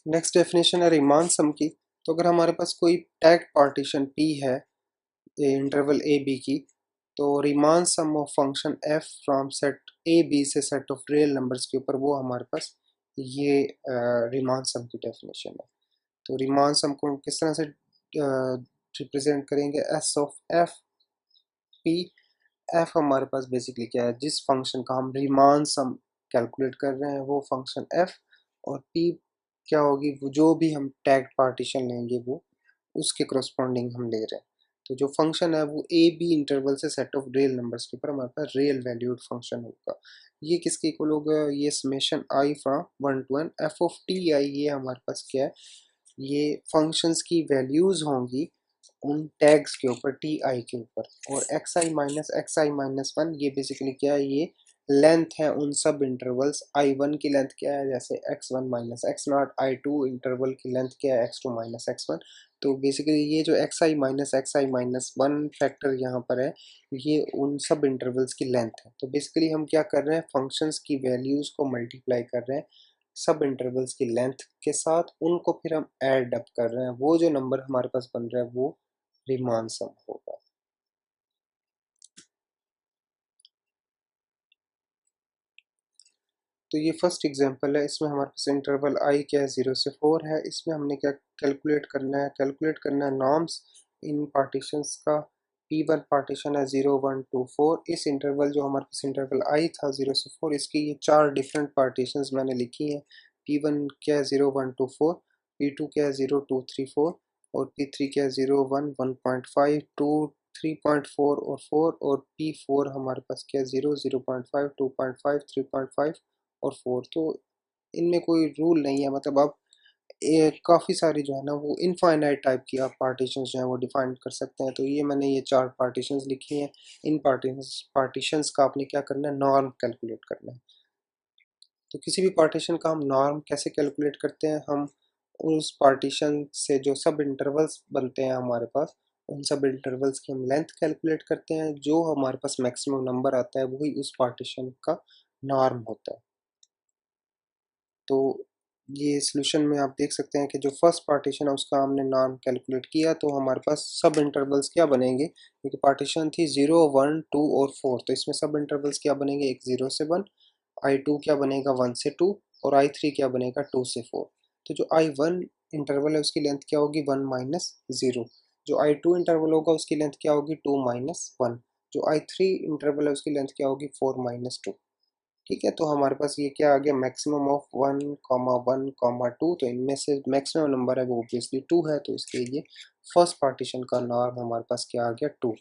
Next definition है Riemann sum की। तो अगर हमारे पास कोई टैग पार्टीशन P है इंटरवल ए बी की, तो Riemann sum of function F from set A B से सेट ऑफ रियल नंबर्स के ऊपर, वो हमारे पास ये रीमान सम की डेफिनेशन है। तो रीमान सम को किस तरह से रिप्रेजेंट करेंगे, S of F P. F हमारे पास बेसिकली क्या है, जिस फंक्शन का हम रीमान सम कैलकुलेट कर रहे हैं वो फंक्शन एफ, और पी क्या होगी, वो जो भी हम टैग पार्टीशन लेंगे वो उसके करस्पॉन्डिंग हम ले रहे हैं। तो जो फंक्शन है वो ए बी इंटरवल से सेट ऑफ रियल नंबर्स के ऊपर हमारे पास रियल वैल्यूड फंक्शन होगा। ये किसके इक्वल होगा, ये summation I from 1 to n F of T I, ये हमारे पास क्या है, ये फंक्शंस की वैल्यूज होंगी उन टैग्स के ऊपर टी आई के ऊपर। और एक्स आई माइनस वन ये बेसिकली क्या है, ये लेंथ है उन सब इंटरवल्स। आई वन की लेंथ क्या है, जैसे X one minus X nought, I two interval की लेंथ क्या है, X two minus X one. तो बेसिकली ये जो X I minus one factor यहाँ पर है, ये उन सब इंटरवल्स की लेंथ है। तो बेसिकली हम क्या कर रहे हैं, फंक्शंस की वैल्यूज को मल्टीप्लाई कर रहे हैं सब इंटरवल्स की लेंथ के साथ, उनको फिर हम ऐड अप कर रहे हैं, वो जो नंबर हमारे पास बन रहा है वो रीमान सम होगा। तो ये फर्स्ट एग्जांपल है, इसमें हमारे पास इंटरवल आई क्या है, 0 से 4 है। इसमें हमने क्या कैलकुलेट करना है, नॉर्म्स इन पार्टीशंस का। P1 पार्टीशन है 0 1 2 4। इस इंटरवल जो हमारे पास इंटरवल आई था 0 से 4, इसकी ये 4 डिफरेंट पार्टीशंस मैंने लिखी हैं। P1 क्या है 0 1 2 4, P2 क्या है 0 2 3 4, और P3 क्या है 0 1 1.5 2 3.4 और 4, और P4 हमारे पास क्या है 0 0.5 2.5 3.5 और 4। तो इनमें कोई रूल नहीं है, मतलब आप काफ़ी सारी जो है ना वो इनफाइनाइट टाइप की आप पार्टीशंस जो है वो डिफाइन कर सकते हैं। तो ये मैंने ये 4 पार्टीशंस लिखी हैं। इन पार्टीशंस का आपने क्या करना है, नॉर्म कैलकुलेट करना है। तो किसी भी पार्टीशन का हम नॉर्म कैसे कैलकुलेट करते हैं, हम उस पार्टीशन से जो सब इंटरवल्स बनते हैं हमारे पास, उन सब इंटरवल्स की हम लेंथ कैलकुलेट करते हैं, जो हमारे पास मैक्सिमम नंबर आता है वही उस पार्टीशन का नॉर्म होता है। तो ये सॉल्यूशन में आप देख सकते हैं कि जो फर्स्ट पार्टीशन है उसका हमने नाम कैलकुलेट किया, तो हमारे पास सब इंटरवल्स क्या बनेंगे, क्योंकि पार्टीशन थी 0 1 2 और 4, तो इसमें सब इंटरवल्स क्या बनेंगे, एक 0 से 1, आई टू क्या बनेगा 1 से 2, और आई थ्री क्या बनेगा 2 से 4। तो जो आई वन इंटरवल है उसकी लेंथ क्या होगी, 1 माइनस 0। जो आई टू इंटरवल होगा उसकी लेंथ क्या होगी, 2 माइनस 1। जो आई थ्री इंटरवल है उसकी लेंथ क्या होगी, 4 माइनस 2। ठीक है, तो हमारे पास ये क्या आ गया, मैक्सिमम ऑफ 1,1,2। तो इनमें से मैक्सिमम नंबर है वो ऑब्वियसली 2 है, तो इसके लिए फर्स्ट पार्टीशन का नॉर्म हमारे पास क्या आ गया, 2।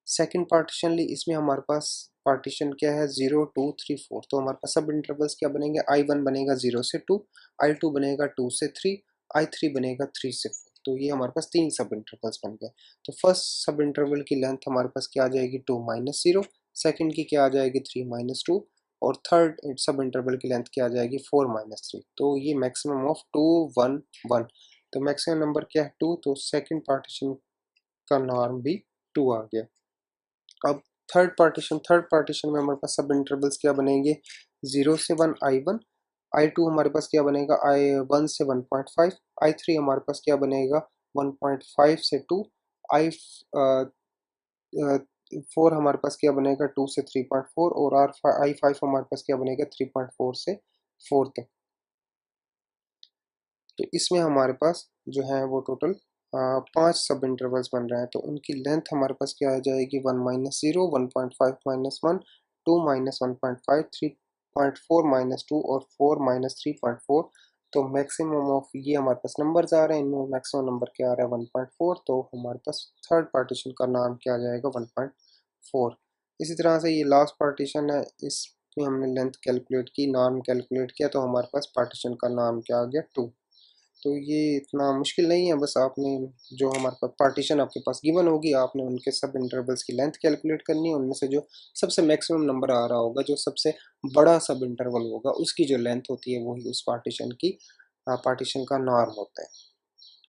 सेकंड पार्टीशन ली, इसमें हमारे पास पार्टीशन क्या है, 0 2 3 4। तो हमारे पास सब इंटरवल्स क्या बनेंगे, आई वन बनेगा 0 से 2, आई टू बनेगा 2 से 3, आई थ्री बनेगा 3 से 4। तो ये हमारे पास 3 सब इंटरवल्स बन गए। तो फर्स्ट सब इंटरवल की लेंथ हमारे पास क्या आ जाएगी, 2 माइनस 0। सेकेंड की क्या आ जाएगी, 3 माइनस 2। और थर्ड सब इंटरवल की लेंथ क्या आ जाएगी, 4 माइनस 3। तो ये मैक्सिमम ऑफ 2 1 1। तो मैक्सिमम नंबर क्या है, 2। तो सेकेंड पार्टीशन का नॉर्म भी 2 आ गया। अब थर्ड पार्टीशन में हमारे पास सब इंटरवल्स क्या बनेंगे, 0 से 1 आई वन, आई टू हमारे पास क्या बनेगा, आई वन से 1.5, आई थ्री हमारे पास क्या बनेगा 1.5 से 2, आई फोर हमारे पास क्या बनेगा 2 से 3.4, और आई फाइव हमारे पास क्या बनेगा 3.4 से 4 तक। तो इसमें हमारे पास जो है वो टोटल 5 सब इंटरवल्स बन रहे हैं। तो उनकी लेंथ हमारे पास क्या आ जाएगी, 1 माइनस 0, 1.5 माइनस 1, 2 माइनस 1.5, 3.4 माइनस 2, और 4 माइनस 3.4। तो मैक्सिमम ऑफ ये हमारे पास नंबर्स आ रहे हैं, इनमें मैक्सिमम नंबर क्या आ रहा है 1.4। तो हमारे पास थर्ड पार्टीशन का नाम क्या आ जाएगा, 1.4। इसी तरह से ये लास्ट पार्टीशन है, इसमें हमने लेंथ कैलकुलेट की, नॉर्म कैलकुलेट किया, तो हमारे पास पार्टीशन का नाम क्या आ गया, 2। तो ये इतना मुश्किल नहीं है, बस आपने जो हमारे पास पार्टीशन आपके पास गिवन होगी, आपने उनके सब इंटरवल्स की लेंथ कैलकुलेट करनी है, उनमें से जो सबसे मैक्सिमम नंबर आ रहा होगा, जो सबसे बड़ा सब इंटरवल होगा, उसकी जो लेंथ होती है वही उस पार्टीशन का नॉर्म होता है।